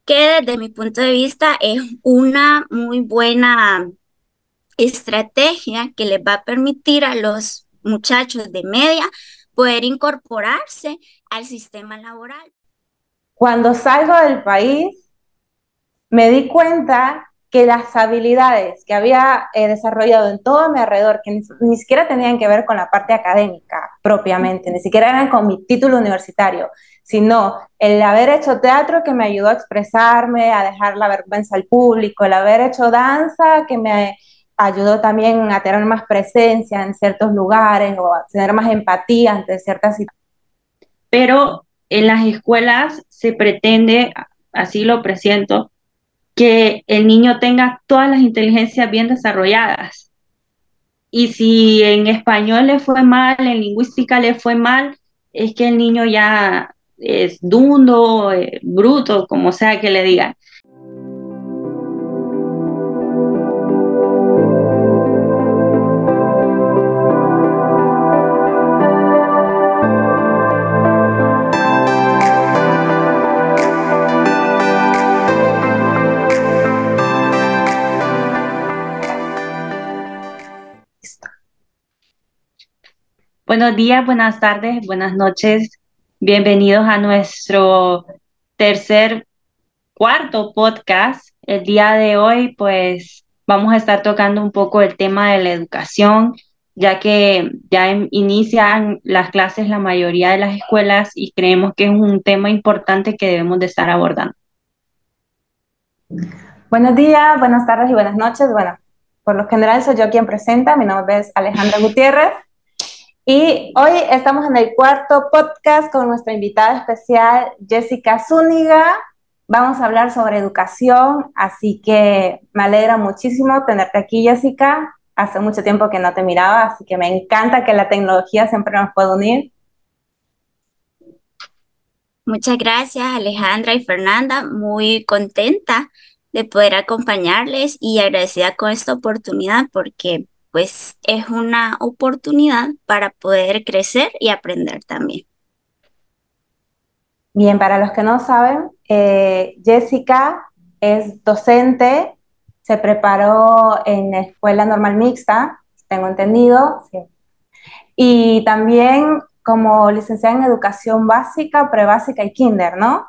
que desde mi punto de vista es una muy buena estrategia que les va a permitir a los muchachos de media poder incorporarse al sistema laboral. Cuando salgo del país, me di cuenta que las habilidades que había desarrollado en todo mi alrededor, que ni siquiera tenían que ver con la parte académica propiamente, ni siquiera eran con mi título universitario, sino el haber hecho teatro que me ayudó a expresarme, a dejar la vergüenza al público, el haber hecho danza que me ayudó también a tener más presencia en ciertos lugares o a tener más empatía ante ciertas situaciones. Pero en las escuelas se pretende, así lo presiento, que el niño tenga todas las inteligencias bien desarrolladas. Y si en español le fue mal, en lingüística le fue mal, es que el niño ya es dundo, bruto, como sea que le digan. Buenos días, buenas tardes, buenas noches. Bienvenidos a nuestro cuarto podcast. El día de hoy, pues, vamos a estar tocando un poco el tema de la educación, ya que ya inician las clases la mayoría de las escuelas y creemos que es un tema importante que debemos de estar abordando. Buenos días, buenas tardes y buenas noches. Bueno, por lo general soy yo quien presenta. Mi nombre es Alejandra Gutiérrez y hoy estamos en el cuarto podcast con nuestra invitada especial, Jessica Zúñiga. Vamos a hablar sobre educación, así que me alegra muchísimo tenerte aquí, Jessica. Hace mucho tiempo que no te miraba, así que me encanta que la tecnología siempre nos pueda unir. Muchas gracias, Alejandra y Fernanda. Muy contenta de poder acompañarles y agradecida con esta oportunidad porque pues es una oportunidad para poder crecer y aprender también. Bien, para los que no saben, Jessica es docente, se preparó en la Escuela Normal Mixta, tengo entendido, sí. Y también como licenciada en Educación Básica, Prebásica y Kinder, ¿no?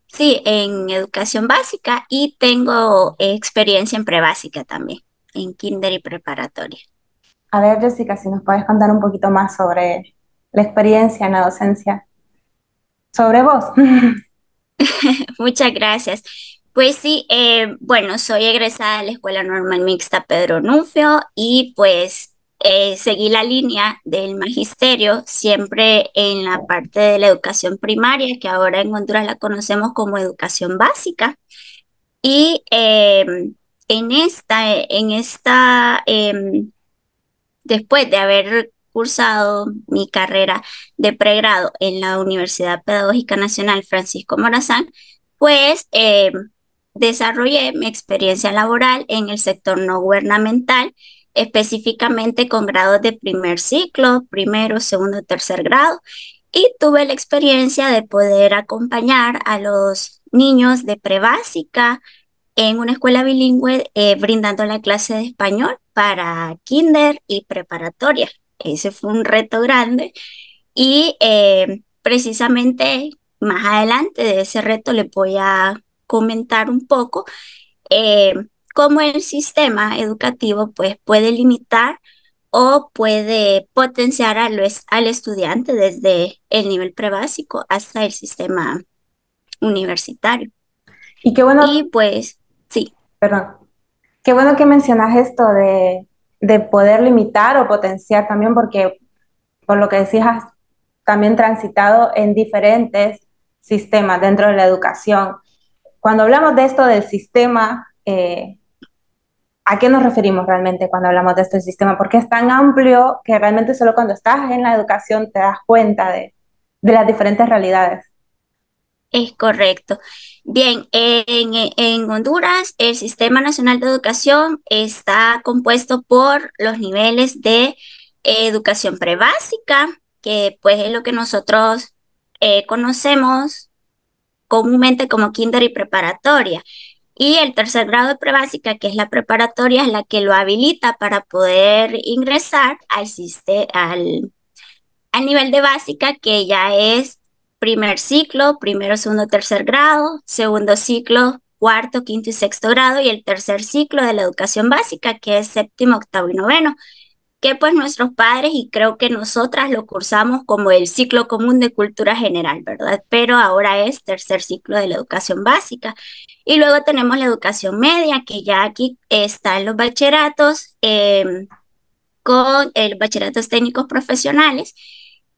Sí, en educación básica y tengo experiencia en prebásica también, en kinder y preparatoria. A ver, Jessica, si nos puedes contar un poquito más sobre la experiencia en la docencia, sobre vos. Muchas gracias. Pues sí, bueno, soy egresada de la Escuela Normal Mixta Pedro Nufio y pues seguí la línea del magisterio siempre en la parte de la educación primaria, que ahora en Honduras la conocemos como educación básica. Y después de haber cursado mi carrera de pregrado en la Universidad Pedagógica Nacional Francisco Morazán, pues desarrollé mi experiencia laboral en el sector no gubernamental, específicamente con grados de primer ciclo, primero, segundo, tercer grado, y tuve la experiencia de poder acompañar a los niños de prebásica en una escuela bilingüe brindando la clase de español para kinder y preparatoria. Ese fue un reto grande y precisamente más adelante de ese reto les voy a comentar un poco eh, cómo el sistema educativo pues, puede limitar o puede potenciar al estudiante desde el nivel prebásico hasta el sistema universitario. Y qué bueno, Y pues sí. perdón, qué bueno que mencionas esto de poder limitar o potenciar también, porque por lo que decías, has también transitado en diferentes sistemas dentro de la educación. Cuando hablamos de esto del sistema, ¿a qué nos referimos realmente cuando hablamos de este sistema? Porque es tan amplio que realmente solo cuando estás en la educación te das cuenta de las diferentes realidades. Es correcto. Bien, en Honduras el Sistema Nacional de Educación está compuesto por los niveles de educación prebásica, que pues es lo que nosotros conocemos comúnmente como kinder y preparatoria. Y el tercer grado de prebásica, que es la preparatoria, es la que lo habilita para poder ingresar al nivel de básica, que ya es primer ciclo, primero, segundo, tercer grado, segundo ciclo, cuarto, quinto y sexto grado, y el tercer ciclo de la educación básica, que es séptimo, octavo y noveno, que pues nuestros padres y creo que nosotras lo cursamos como el ciclo común de cultura general, ¿verdad? Pero ahora es tercer ciclo de la educación básica. Y luego tenemos la educación media, que ya aquí están los bachilleratos, con el bachilleratos técnicos profesionales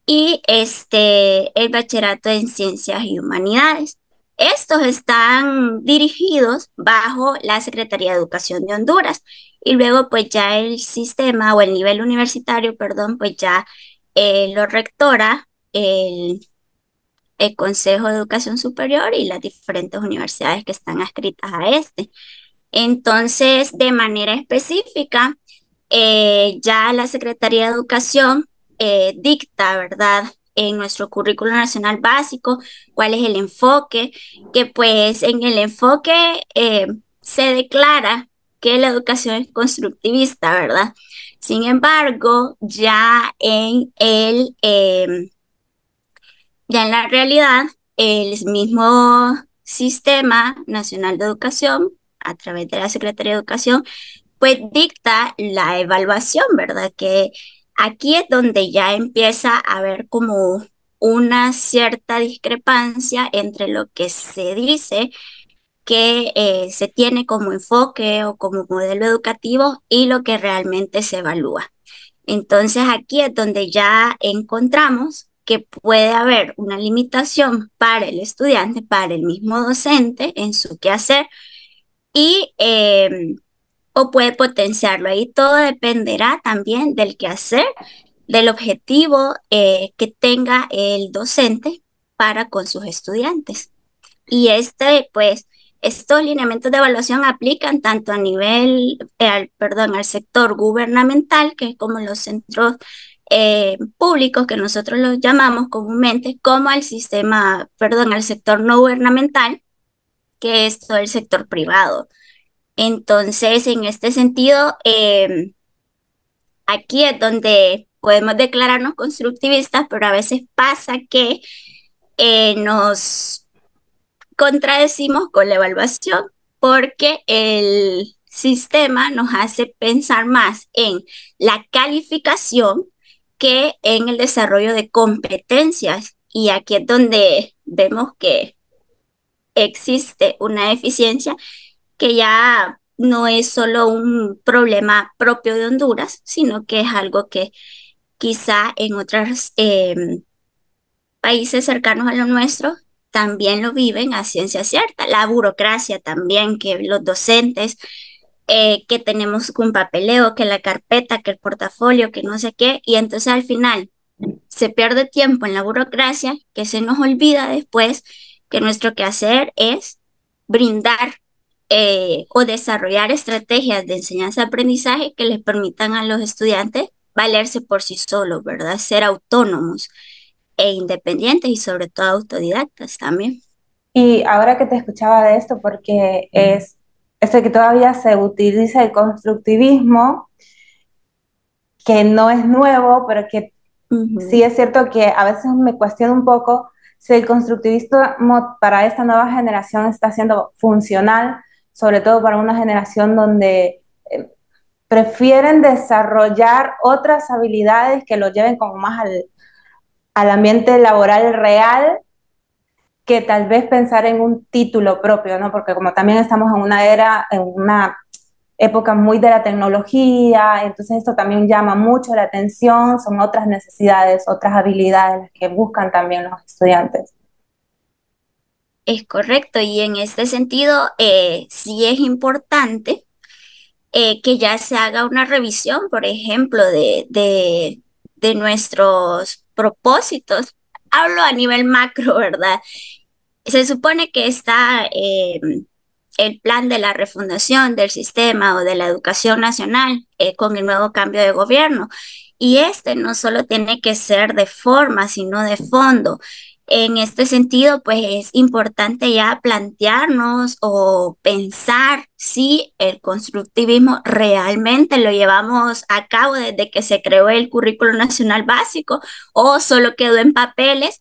y el bachillerato en ciencias y humanidades. Estos están dirigidos bajo la Secretaría de Educación de Honduras y luego pues ya el sistema o el nivel universitario, perdón, pues ya lo rectora el Consejo de Educación Superior y las diferentes universidades que están adscritas a este. Entonces, de manera específica, ya la Secretaría de Educación dicta, ¿verdad? En nuestro currículo nacional básico, cuál es el enfoque, que pues en el enfoque se declara que la educación es constructivista, ¿verdad? Sin embargo, ya en la realidad, el mismo Sistema Nacional de Educación, a través de la Secretaría de Educación, pues dicta la evaluación, ¿verdad? Que aquí es donde ya empieza a haber como una cierta discrepancia entre lo que se dice que se tiene como enfoque o como modelo educativo y lo que realmente se evalúa. Entonces aquí es donde ya encontramos que puede haber una limitación para el estudiante, para el mismo docente en su quehacer y o puede potenciarlo. Ahí todo dependerá también del quehacer, del objetivo que tenga el docente para con sus estudiantes. Y pues, estos lineamientos de evaluación aplican tanto a nivel, al sector gubernamental, que es como los centros públicos que nosotros los llamamos comúnmente, como al al sector no gubernamental, que es todo el sector privado. Entonces, en este sentido, aquí es donde podemos declararnos constructivistas, pero a veces pasa que nos contradecimos con la evaluación porque el sistema nos hace pensar más en la calificación que en el desarrollo de competencias. Y aquí es donde vemos que existe una deficiencia que ya no es solo un problema propio de Honduras, sino que es algo que quizá en otros países cercanos a lo nuestro también lo viven a ciencia cierta. La burocracia también, que los docentes, que tenemos un papeleo, que la carpeta, que el portafolio, que no sé qué, y entonces al final se pierde tiempo en la burocracia, que se nos olvida después que nuestro quehacer es brindar o desarrollar estrategias de enseñanza-aprendizaje que les permitan a los estudiantes valerse por sí solos, ¿verdad? Ser autónomos e independientes y sobre todo autodidactas también. Y ahora que te escuchaba de esto, porque es que todavía se utiliza el constructivismo, que no es nuevo, pero que sí es cierto que a veces me cuestiono un poco si el constructivismo para esta nueva generación está siendo funcional, sobre todo para una generación donde prefieren desarrollar otras habilidades que lo lleven como más al ambiente laboral real, que tal vez pensar en un título propio, ¿no? Porque como también estamos en una época muy de la tecnología, entonces esto también llama mucho la atención, son otras necesidades, otras habilidades las que buscan también los estudiantes. Es correcto, y en este sentido sí es importante que ya se haga una revisión, por ejemplo, de nuestros propósitos. Hablo a nivel macro, ¿verdad? Se supone que está el plan de la refundación del sistema o de la educación nacional con el nuevo cambio de gobierno. Y este no solo tiene que ser de forma, sino de fondo. En este sentido, pues es importante ya plantearnos o pensar si el constructivismo realmente lo llevamos a cabo desde que se creó el Currículo Nacional Básico o solo quedó en papeles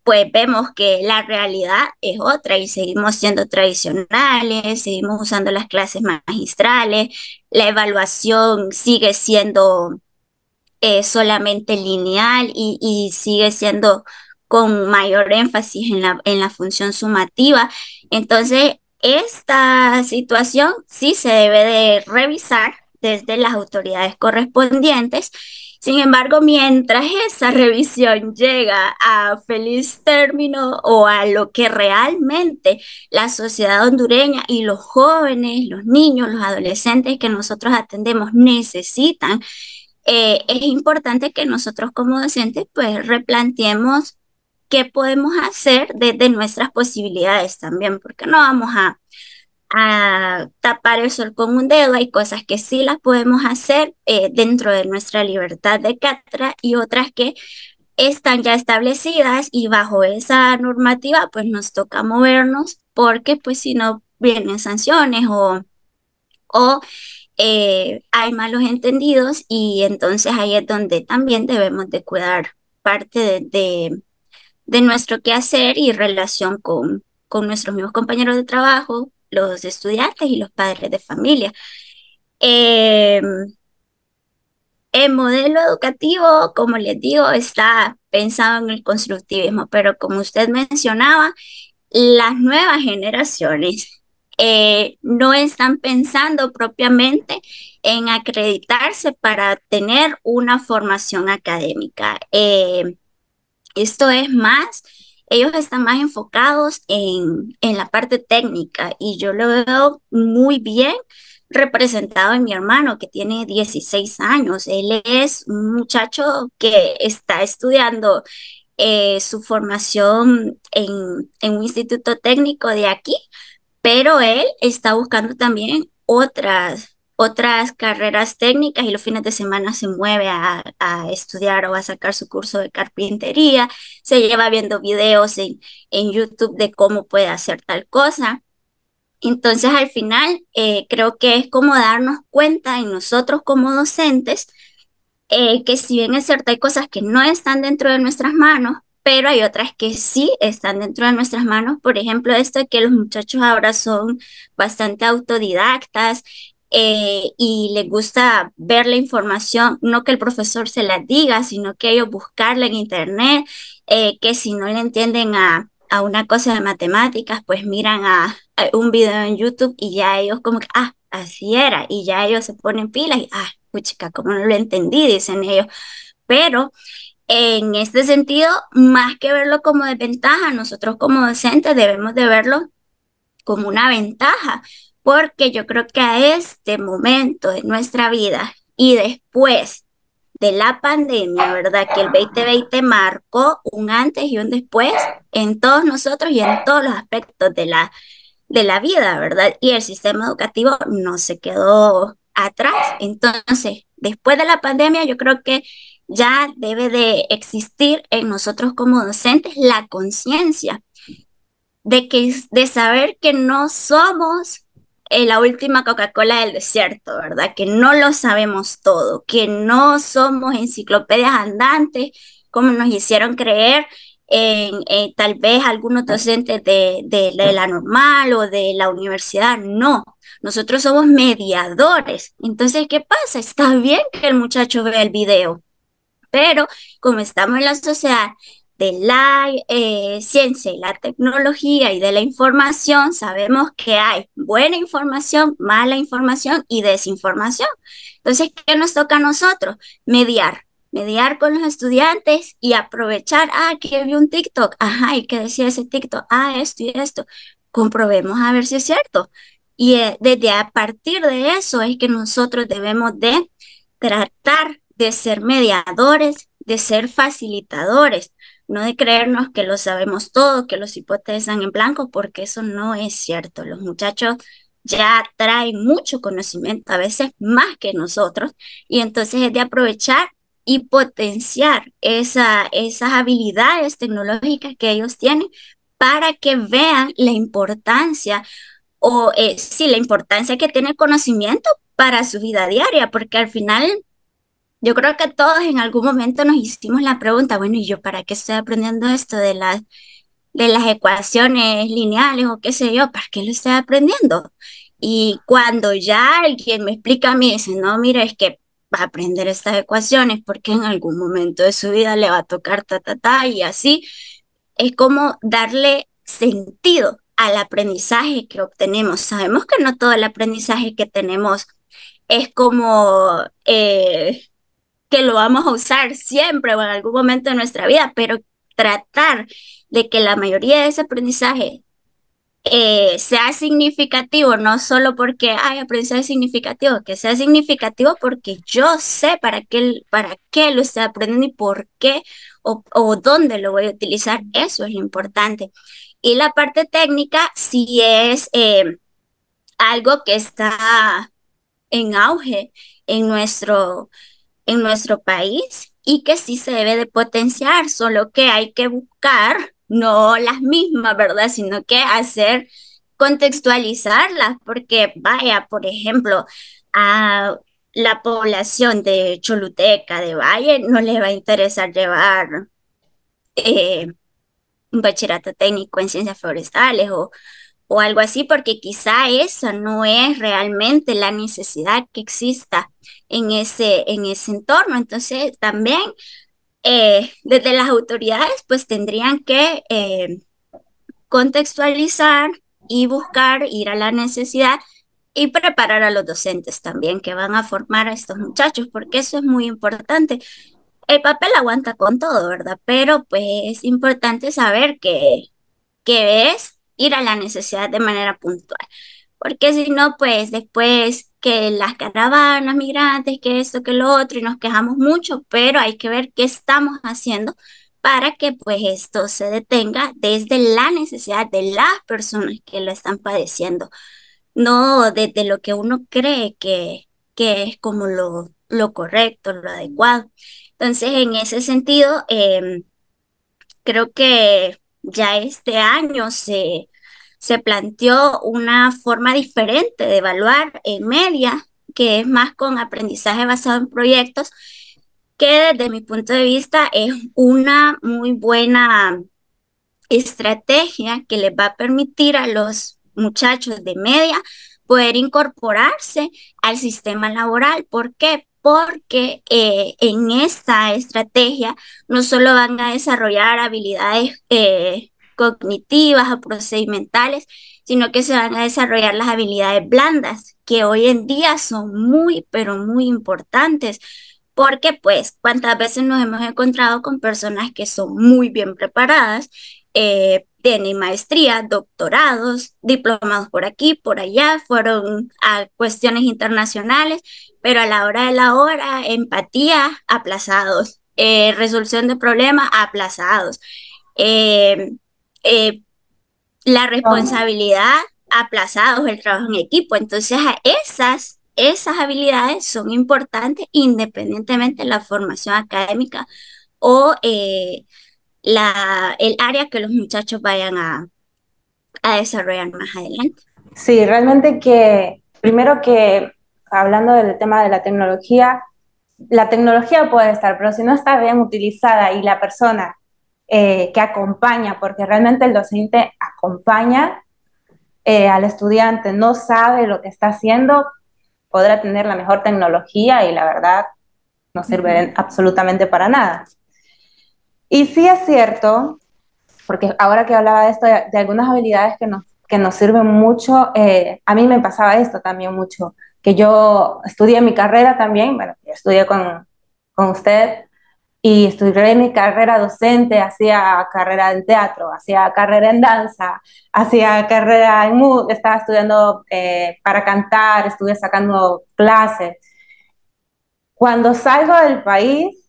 pues vemos que la realidad es otra y seguimos siendo tradicionales, seguimos usando las clases magistrales, la evaluación sigue siendo solamente lineal y sigue siendo con mayor énfasis en la función sumativa. Entonces, esta situación sí se debe de revisar desde las autoridades correspondientes. Sin embargo, mientras esa revisión llega a feliz término o a lo que realmente la sociedad hondureña y los jóvenes, los niños, los adolescentes que nosotros atendemos necesitan, es importante que nosotros como docentes pues replanteemos qué podemos hacer desde nuestras posibilidades también, porque no vamos a tapar el sol con un dedo. Hay cosas que sí las podemos hacer dentro de nuestra libertad de cátedra y otras que están ya establecidas y bajo esa normativa pues nos toca movernos porque pues si no vienen sanciones o hay malos entendidos y entonces ahí es donde también debemos de cuidar parte de nuestro quehacer y relación con nuestros mismos compañeros de trabajo, los estudiantes y los padres de familia. Eh, el modelo educativo, como les digo, está pensado en el constructivismo, pero como usted mencionaba, las nuevas generaciones no están pensando propiamente en acreditarse para tener una formación académica. Esto es más, ellos están más enfocados en la parte técnica y yo lo veo muy bien representado en mi hermano que tiene 16 años. Él es un muchacho que está estudiando su formación en un instituto técnico de aquí, pero él está buscando también otras carreras técnicas y los fines de semana se mueve a estudiar o a sacar su curso de carpintería, se lleva viendo videos en YouTube de cómo puede hacer tal cosa. Entonces, al final, creo que es como darnos cuenta en nosotros como docentes que si bien es cierto, hay cosas que no están dentro de nuestras manos, pero hay otras que sí están dentro de nuestras manos. Por ejemplo, esto de que los muchachos ahora son bastante autodidactas y les gusta ver la información, no que el profesor se la diga, sino que ellos buscarla en internet, que si no le entienden a una cosa de matemáticas, pues miran a un video en YouTube y ya ellos como que, ah, así era, y ya ellos se ponen pilas y, ah, puchica, como no lo entendí, dicen ellos. Pero en este sentido, más que verlo como desventaja, nosotros como docentes debemos de verlo como una ventaja, porque yo creo que a este momento de nuestra vida y después de la pandemia, ¿verdad? Que el 2020 marcó un antes y un después en todos nosotros y en todos los aspectos de la vida, ¿verdad? Y el sistema educativo no se quedó atrás. Entonces, después de la pandemia, yo creo que ya debe de existir en nosotros como docentes la conciencia de saber que no somos la última Coca-Cola del desierto, ¿verdad? Que no lo sabemos todo, que no somos enciclopedias andantes, como nos hicieron creer tal vez algunos docentes de la normal o de la universidad. No, nosotros somos mediadores. Entonces, ¿qué pasa? Está bien que el muchacho vea el video, pero como estamos en la sociedad de la ciencia y la tecnología y de la información, sabemos que hay buena información, mala información y desinformación. Entonces, ¿qué nos toca a nosotros? Mediar con los estudiantes y aprovechar, que vi un TikTok, ajá, ¿y qué decía ese TikTok? Esto y esto. Comprobemos a ver si es cierto. Y desde a partir de eso es que nosotros debemos de tratar de ser mediadores, de ser facilitadores, no de creernos que lo sabemos todo, que los hipotetizan en blanco, porque eso no es cierto. Los muchachos ya traen mucho conocimiento, a veces más que nosotros, y entonces es de aprovechar y potenciar esas habilidades tecnológicas que ellos tienen para que vean la importancia o sí, la importancia que tiene el conocimiento para su vida diaria, porque al final yo creo que todos en algún momento nos hicimos la pregunta, bueno, ¿y yo para qué estoy aprendiendo esto de las ecuaciones lineales o qué sé yo? ¿Para qué lo estoy aprendiendo? Y cuando ya alguien me explica a mí, dice, no, mira, es que va a aprender estas ecuaciones porque en algún momento de su vida le va a tocar ta, ta, ta, y así es como darle sentido al aprendizaje que obtenemos. Sabemos que no todo el aprendizaje que tenemos es como que lo vamos a usar siempre o en algún momento de nuestra vida, pero tratar de que la mayoría de ese aprendizaje sea significativo, no solo porque hay aprendizaje significativo, que sea significativo porque yo sé para qué lo estoy aprendiendo y por qué o dónde lo voy a utilizar, eso es lo importante. Y la parte técnica sí es algo que está en auge en en nuestro país y que sí se debe de potenciar, solo que hay que buscar, no las mismas, ¿verdad? Sino que hacer, contextualizarlas, porque vaya, por ejemplo, a la población de Choluteca, de Valle, no le va a interesar llevar eh, un bachillerato técnico en ciencias forestales o algo así, porque quizá esa no es realmente la necesidad que exista en ese entorno. Entonces, también desde las autoridades, pues tendrían que contextualizar y buscar, ir a la necesidad y preparar a los docentes también que van a formar a estos muchachos, porque eso es muy importante. El papel aguanta con todo, ¿verdad? Pero pues es importante saber que es ir a la necesidad de manera puntual, porque si no, pues después que las caravanas migrantes, que esto, que lo otro, y nos quejamos mucho, pero hay que ver qué estamos haciendo para que pues esto se detenga desde la necesidad de las personas que lo están padeciendo, no desde lo que uno cree que es como lo correcto, lo adecuado. Entonces, en ese sentido, creo que ya este año se planteó una forma diferente de evaluar en media, que es más con aprendizaje basado en proyectos, que desde mi punto de vista es una muy buena estrategia que les va a permitir a los muchachos de media poder incorporarse al sistema laboral. ¿Por qué? Porque en esta estrategia no solo van a desarrollar habilidades cognitivas o procedimentales, sino que se van a desarrollar las habilidades blandas, que hoy en día son muy, pero muy importantes. Porque pues cuántas veces nos hemos encontrado con personas que son muy bien preparadas, tienen maestría, doctorados, diplomados por aquí, por allá, fueron a cuestiones internacionales, pero a la hora de la hora, empatía, aplazados, resolución de problemas, aplazados, eh, eh, la responsabilidad, aplazados, el trabajo en equipo. Entonces, esas habilidades son importantes independientemente de la formación académica o el área que los muchachos vayan a desarrollar más adelante. Sí, realmente que, primero que, hablando del tema de la tecnología puede estar, pero si no está bien utilizada y la persona que acompaña, porque realmente el docente acompaña al estudiante, no sabe lo que está haciendo, podrá tener la mejor tecnología y la verdad no sirve absolutamente para nada. Y sí es cierto, porque ahora que hablaba de esto, de algunas habilidades que nos sirven mucho, a mí me pasaba esto también mucho, que yo estudié mi carrera también, bueno, yo estudié con usted y estudié mi carrera docente, hacía carrera en teatro, hacía carrera en danza, hacía carrera en música, estaba estudiando para cantar, estuve sacando clases. Cuando salgo del país,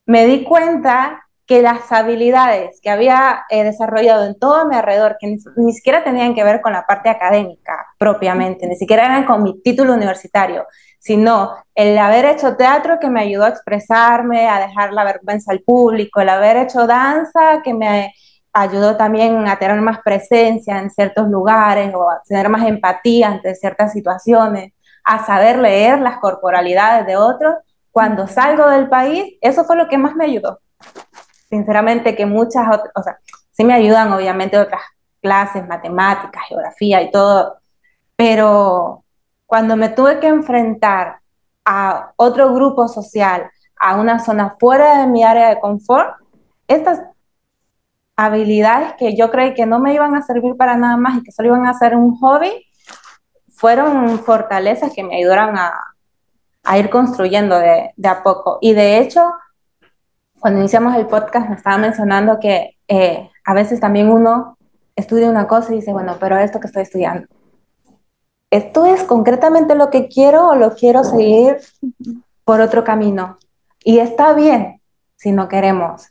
me di cuenta que las habilidades que había desarrollado en todo mi alrededor, que ni siquiera tenían que ver con la parte académica, propiamente, ni siquiera eran con mi título universitario, sino el haber hecho teatro que me ayudó a expresarme, a dejar la vergüenza al público, el haber hecho danza que me ayudó también a tener más presencia en ciertos lugares o a tener más empatía ante ciertas situaciones, a saber leer las corporalidades de otros. Cuando salgo del país, eso fue lo que más me ayudó. Sinceramente que muchas otras, o sea, sí me ayudan obviamente otras clases, matemáticas, geografía y todo, pero cuando me tuve que enfrentar a otro grupo social, a una zona fuera de mi área de confort, estas habilidades que yo creí que no me iban a servir para nada más y que solo iban a ser un hobby, fueron fortalezas que me ayudaron a ir construyendo de a poco. Y de hecho, cuando iniciamos el podcast me estaba mencionando que a veces también uno estudia una cosa y dice, bueno, pero esto que estoy estudiando, ¿esto es concretamente lo que quiero o lo quiero seguir por otro camino? Y está bien si no queremos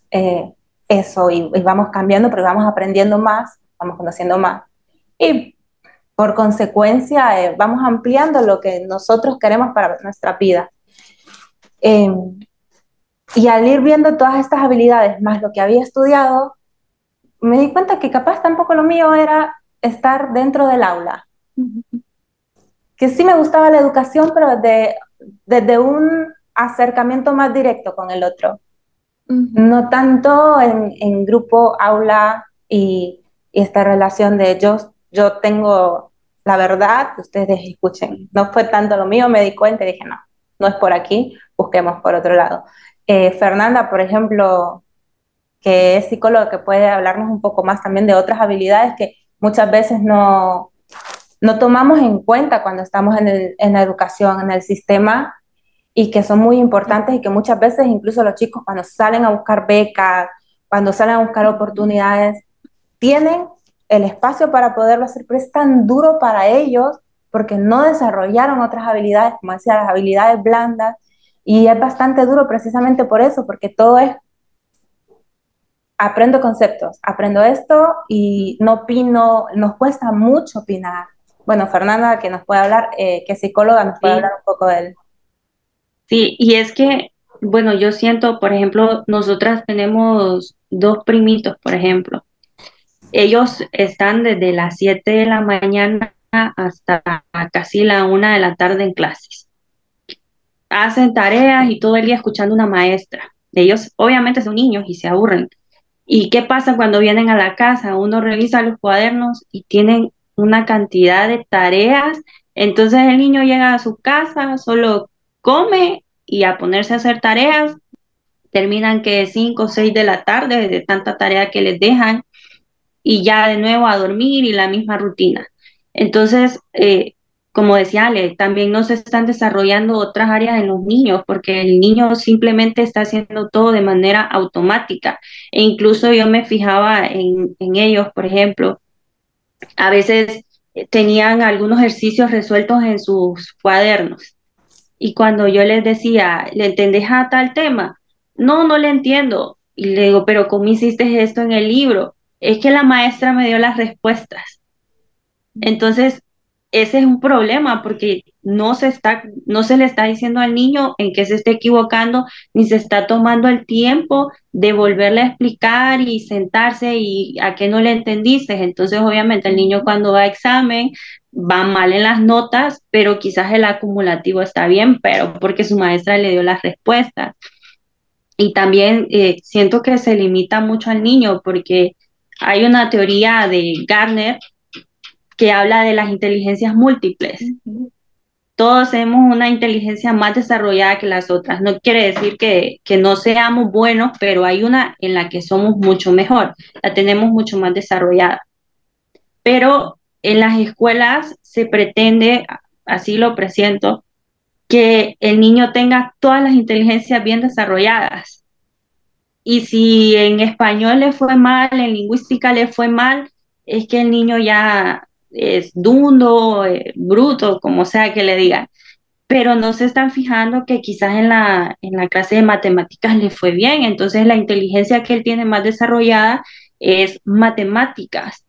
eso y vamos cambiando, pero vamos aprendiendo más, vamos conociendo más. Y por consecuencia vamos ampliando lo que nosotros queremos para nuestra vida. Y al ir viendo todas estas habilidades más lo que había estudiado, me di cuenta que capaz tampoco lo mío era estar dentro del aula. Que sí me gustaba la educación, pero desde un acercamiento más directo con el otro. No tanto en grupo, aula y esta relación de yo tengo la verdad, ustedes escuchen. No fue tanto lo mío, me di cuenta y dije, no, no es por aquí, busquemos por otro lado. Fernanda, por ejemplo, que es psicóloga, que puede hablarnos un poco más también de otras habilidades que muchas veces no tomamos en cuenta cuando estamos en la educación, en el sistema, y que son muy importantes y que muchas veces incluso los chicos cuando salen a buscar becas, cuando salen a buscar oportunidades, tienen el espacio para poderlo hacer, pero es tan duro para ellos porque no desarrollaron otras habilidades, como decía, las habilidades blandas, y es bastante duro precisamente por eso, porque todo es aprendo conceptos, aprendo esto y no opino, nos cuesta mucho opinar. Bueno, Fernanda, que nos puede hablar, que es psicóloga, nos puede hablar un poco de él. Sí, y es que, bueno, yo siento, por ejemplo, nosotras tenemos dos primitos, por ejemplo. Ellos están desde las 7 de la mañana hasta casi la 1 de la tarde en clases. Hacen tareas y todo el día escuchando una maestra. Ellos obviamente son niños y se aburren. ¿Y qué pasa cuando vienen a la casa? Uno revisa los cuadernos y tienen una cantidad de tareas. Entonces el niño llega a su casa, solo come y a ponerse a hacer tareas. Terminan que 5 o 6 de la tarde de tanta tarea que les dejan y ya de nuevo a dormir y la misma rutina. Entonces, como decía Ale, también no se están desarrollando otras áreas en los niños porque el niño simplemente está haciendo todo de manera automática. E incluso yo me fijaba en ellos, por ejemplo, a veces tenían algunos ejercicios resueltos en sus cuadernos. Y cuando yo les decía, ¿le entendés a tal tema? No, no le entiendo. Y le digo, pero ¿cómo hiciste esto en el libro? Es que la maestra me dio las respuestas. Entonces, ese es un problema porque no se le está diciendo al niño en qué se está equivocando, ni se está tomando el tiempo de volverle a explicar y sentarse y a qué no le entendiste. Entonces, obviamente, el niño cuando va a examen va mal en las notas, pero quizás el acumulativo está bien, pero porque su maestra le dio las respuestas. Y también siento que se limita mucho al niño porque hay una teoría de Gardner que habla de las inteligencias múltiples. Todos tenemos una inteligencia más desarrollada que las otras. No quiere decir que no seamos buenos, pero hay una en la que somos mucho mejor, la tenemos mucho más desarrollada. Pero en las escuelas se pretende, así lo presiento, que el niño tenga todas las inteligencias bien desarrolladas. Y si en español le fue mal, en lingüística le fue mal, es que el niño ya es dundo, bruto, como sea que le digan. Pero no se están fijando que quizás en la clase de matemáticas le fue bien. Entonces la inteligencia que él tiene más desarrollada es matemáticas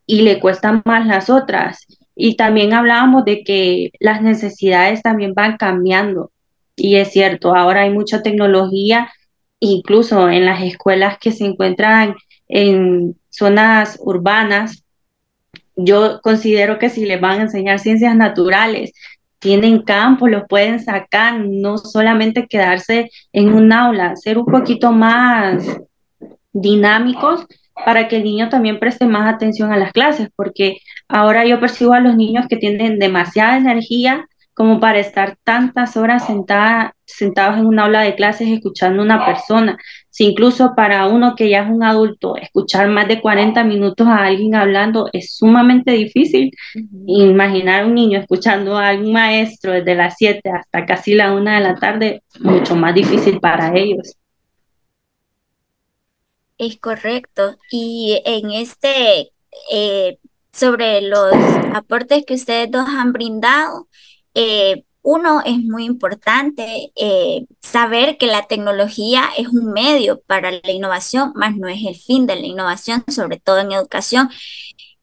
y le cuestan más las otras. Y también hablábamos de que las necesidades también van cambiando. Y es cierto, ahora hay mucha tecnología, incluso en las escuelas que se encuentran en zonas urbanas. Yo considero que si les van a enseñar ciencias naturales, tienen campo, los pueden sacar, no solamente quedarse en un aula, ser un poquito más dinámicos para que el niño también preste más atención a las clases, porque ahora yo percibo a los niños que tienen demasiada energía como para estar tantas horas sentados en un aula de clases escuchando a una persona. Si incluso para uno que ya es un adulto, escuchar más de 40 minutos a alguien hablando es sumamente difícil. Imaginar un niño escuchando a un maestro desde las 7 hasta casi la 1 de la tarde, mucho más difícil para ellos. Es correcto. Y en eh, sobre los aportes que ustedes dos han brindado, uno es muy importante saber que la tecnología es un medio para la innovación, más no es el fin de la innovación, sobre todo en educación.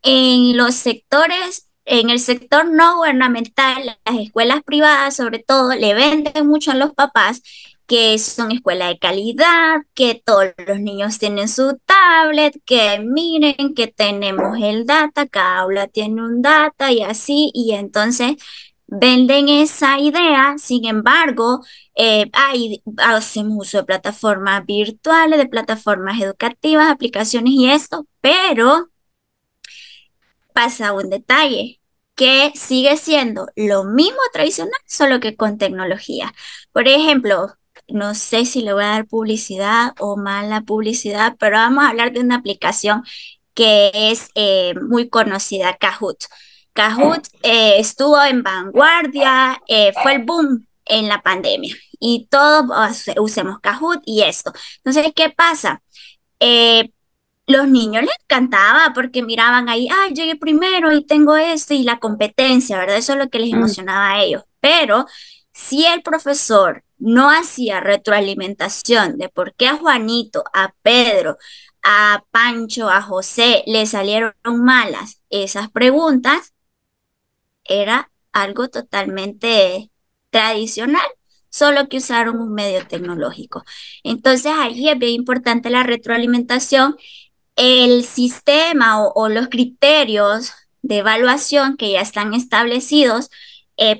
En los sectores, en el sector no gubernamental, las escuelas privadas sobre todo le venden mucho a los papás que son escuelas de calidad, que todos los niños tienen su tablet, que miren que tenemos el data, cada aula tiene un data y así, y entonces venden esa idea. Sin embargo, hacemos uso de plataformas virtuales, de plataformas educativas, aplicaciones y esto, pero pasa un detalle, que sigue siendo lo mismo tradicional, solo que con tecnología. Por ejemplo, no sé si le voy a dar publicidad o mala publicidad, pero vamos a hablar de una aplicación que es muy conocida, Kahoot. Kahoot estuvo en vanguardia, fue el boom en la pandemia y todos usemos Kahoot y esto. Entonces, ¿qué pasa? Eh, los niños les encantaba porque miraban ahí, ay, llegué primero y tengo esto y la competencia, ¿verdad? Eso es lo que les Mm. emocionaba a ellos. Pero si el profesor no hacía retroalimentación de por qué a Juanito, a Pedro, a Pancho, a José le salieron malas esas preguntas, era algo totalmente tradicional, solo que usaron un medio tecnológico. Entonces, allí es bien importante la retroalimentación. El sistema o los criterios de evaluación que ya están establecidos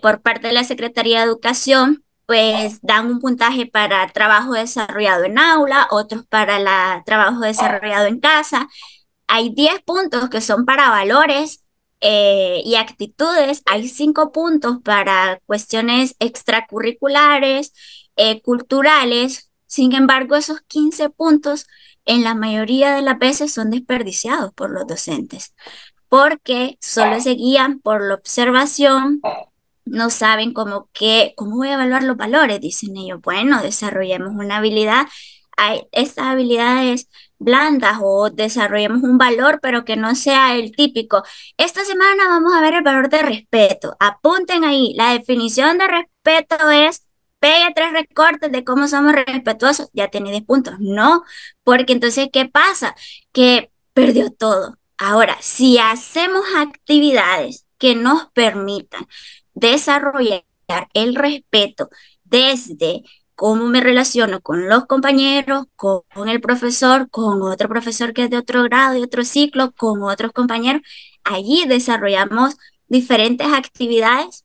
por parte de la Secretaría de Educación, pues dan un puntaje para trabajo desarrollado en aula, otros para trabajo desarrollado en casa. Hay 10 puntos que son para valores y actitudes, hay 5 puntos para cuestiones extracurriculares, culturales. Sin embargo, esos 15 puntos en la mayoría de las veces son desperdiciados por los docentes, porque solo se guían por la observación, no saben cómo voy a evaluar los valores, dicen ellos. Bueno, desarrollemos una habilidad, hay estas habilidades blandas o desarrollemos un valor, pero que no sea el típico. Esta semana vamos a ver el valor de respeto. Apunten ahí, la definición de respeto es pegue 3 recortes de cómo somos respetuosos, ya tiene 10 puntos. No, porque entonces, ¿qué pasa? Que perdió todo. Ahora, si hacemos actividades que nos permitan desarrollar el respeto desde cómo me relaciono con los compañeros, con el profesor, con otro profesor que es de otro grado y otro ciclo, con otros compañeros. Allí desarrollamos diferentes actividades.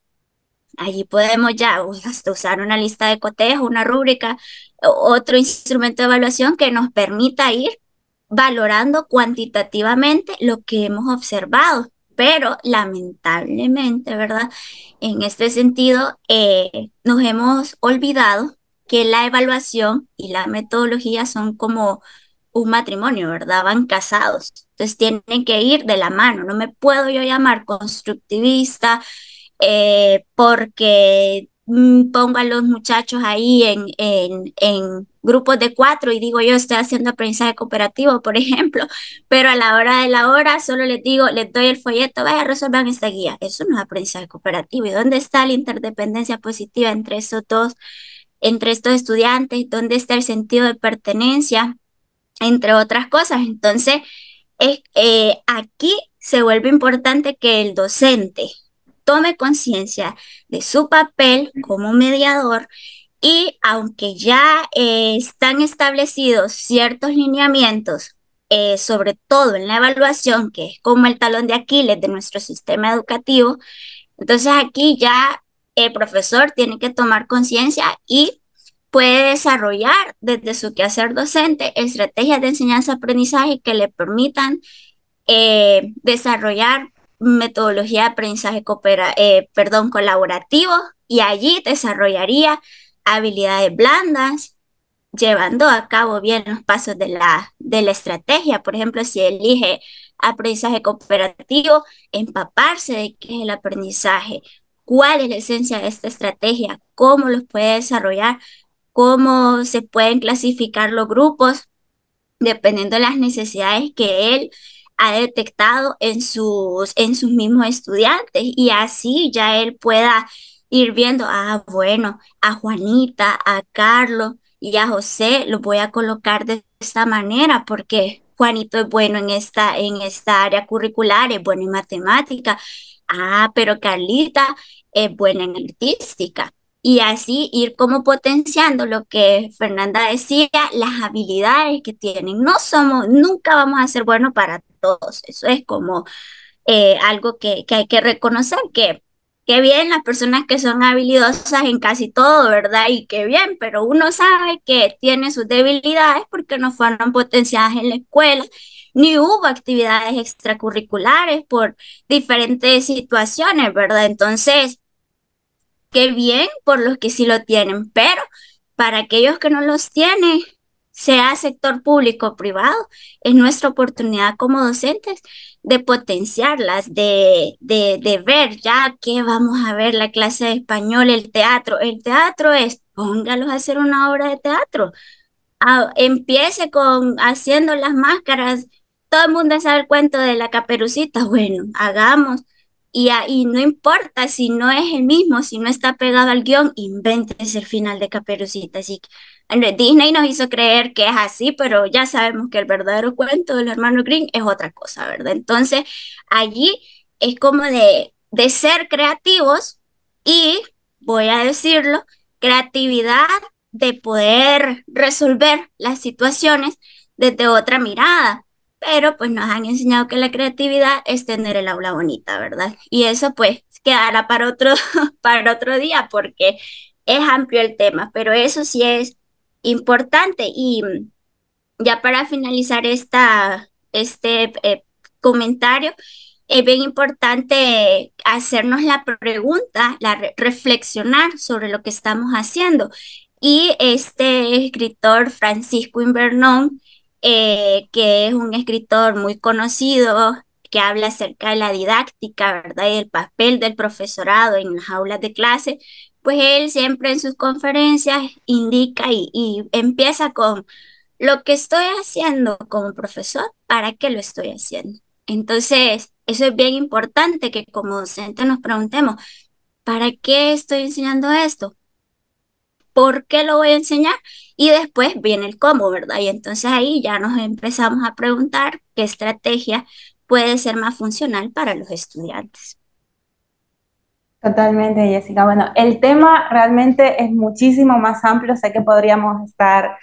Allí podemos ya hasta usar una lista de cotejo, una rúbrica, otro instrumento de evaluación que nos permita ir valorando cuantitativamente lo que hemos observado. Pero lamentablemente, ¿verdad? En este sentido, nos hemos olvidado que la evaluación y la metodología son como un matrimonio, ¿verdad? Van casados. Entonces tienen que ir de la mano. No me puedo yo llamar constructivista porque pongo a los muchachos ahí en grupos de 4 y digo yo estoy haciendo aprendizaje cooperativo, por ejemplo, pero a la hora de la hora solo les digo, les doy el folleto, vaya, resuelvan esta guía. Eso no es aprendizaje cooperativo. ¿Y dónde está la interdependencia positiva entre esos dos, entre estos estudiantes? ¿Dónde está el sentido de pertenencia? Entre otras cosas. Entonces, aquí se vuelve importante que el docente tome conciencia de su papel como mediador y aunque ya están establecidos ciertos lineamientos, sobre todo en la evaluación, que es como el talón de Aquiles de nuestro sistema educativo, entonces aquí ya el profesor tiene que tomar conciencia y puede desarrollar desde su quehacer docente estrategias de enseñanza-aprendizaje que le permitan desarrollar metodología de aprendizaje colaborativo y allí desarrollaría habilidades blandas, llevando a cabo bien los pasos de la estrategia. Por ejemplo, si elige aprendizaje cooperativo, empaparse de qué es el aprendizaje, cuál es la esencia de esta estrategia, cómo los puede desarrollar, cómo se pueden clasificar los grupos dependiendo de las necesidades que él ha detectado en sus mismos estudiantes y así ya él pueda ir viendo, bueno, a Juanita, a Carlos y a José los voy a colocar de esta manera porque Juanito es bueno en esta área curricular, es bueno en matemática, pero Carlita es buena en artística. Y así ir como potenciando lo que Fernanda decía, las habilidades que tienen. Nunca vamos a ser buenos para todos. Eso es como algo que hay que reconocer, que bien las personas que son habilidosas en casi todo, ¿verdad? Y que bien, pero uno sabe que tiene sus debilidades porque no fueron potenciadas en la escuela, ni hubo actividades extracurriculares por diferentes situaciones, ¿verdad? Entonces qué bien por los que sí lo tienen, pero para aquellos que no los tienen, sea sector público o privado, es nuestra oportunidad como docentes de potenciarlas, de ver ya que vamos a ver la clase de español, el teatro. El teatro es, póngalos a hacer una obra de teatro. Empiece con haciendo las máscaras. Todo el mundo sabe el cuento de la Caperucita. Bueno, hagamos. Y no importa si no es el mismo, si no está pegado al guión, invéntese el final de Caperucita. Así que Disney nos hizo creer que es así, pero ya sabemos que el verdadero cuento del hermano Grimm es otra cosa, ¿verdad? Entonces, allí es como de ser creativos y, voy a decirlo, creatividad de poder resolver las situaciones desde otra mirada. Pero pues nos han enseñado que la creatividad es tener el aula bonita, ¿verdad? Y eso pues quedará para otro, para otro día porque es amplio el tema, pero eso sí es importante. Y ya para finalizar este comentario, es bien importante hacernos la pregunta, reflexionar sobre lo que estamos haciendo. Y este escritor Francisco Invernón, que es un escritor muy conocido, que habla acerca de la didáctica, ¿verdad? Y el papel del profesorado en las aulas de clase, pues él siempre en sus conferencias indica y empieza con lo que estoy haciendo como profesor, ¿para qué lo estoy haciendo? Entonces, eso es bien importante que como docente nos preguntemos, ¿para qué estoy enseñando esto? ¿Por qué lo voy a enseñar? Y después viene el cómo, ¿verdad? Y entonces ahí ya nos empezamos a preguntar qué estrategia puede ser más funcional para los estudiantes. Totalmente, Jessica. Bueno, el tema realmente es muchísimo más amplio. Sé que podríamos estar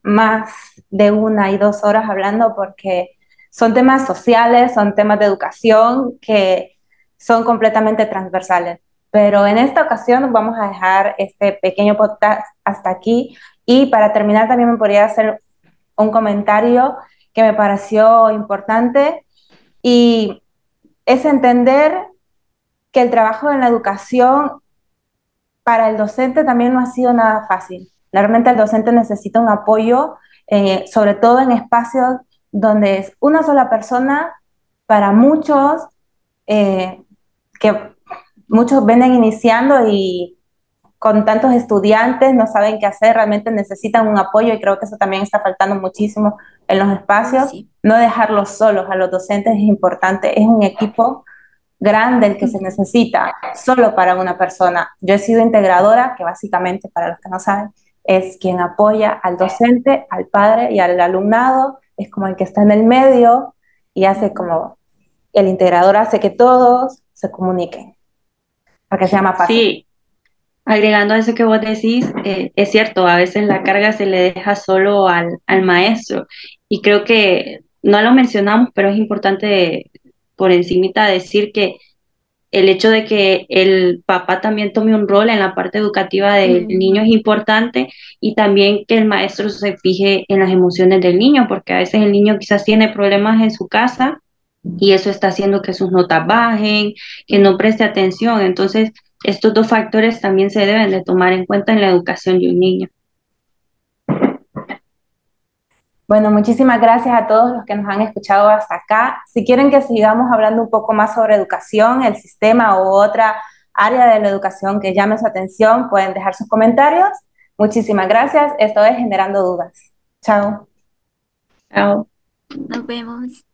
más de 1 y 2 horas hablando porque son temas sociales, son temas de educación que son completamente transversales. Pero en esta ocasión vamos a dejar este pequeño podcast hasta aquí. Y para terminar también me podría hacer un comentario que me pareció importante y es entender que el trabajo en la educación para el docente también no ha sido nada fácil. Realmente el docente necesita un apoyo, sobre todo en espacios donde es una sola persona para muchos, que muchos vienen iniciando y con tantos estudiantes no saben qué hacer, realmente necesitan un apoyo y creo que eso también está faltando muchísimo en los espacios. Sí. No dejarlos solos a los docentes es importante, es un equipo grande el que se necesita solo para una persona. Yo he sido integradora, que básicamente, para los que no saben, es quien apoya al docente, al padre y al alumnado, es como el que está en el medio y hace como el integrador hace que todos se comuniquen para que sea más fácil. Sí, agregando a eso que vos decís, es cierto, a veces la carga se le deja solo al maestro y creo que no lo mencionamos, pero es importante por encimita decir que el hecho de que el papá también tome un rol en la parte educativa del niño es importante y también que el maestro se fije en las emociones del niño, porque a veces el niño quizás tiene problemas en su casa y eso está haciendo que sus notas bajen, que no preste atención. Entonces, estos dos factores también se deben de tomar en cuenta en la educación de un niño. Bueno, muchísimas gracias a todos los que nos han escuchado hasta acá. Si quieren que sigamos hablando un poco más sobre educación, el sistema u otra área de la educación que llame su atención, pueden dejar sus comentarios. Muchísimas gracias. Esto es Generando Dudas. Chao. Chao. Nos vemos.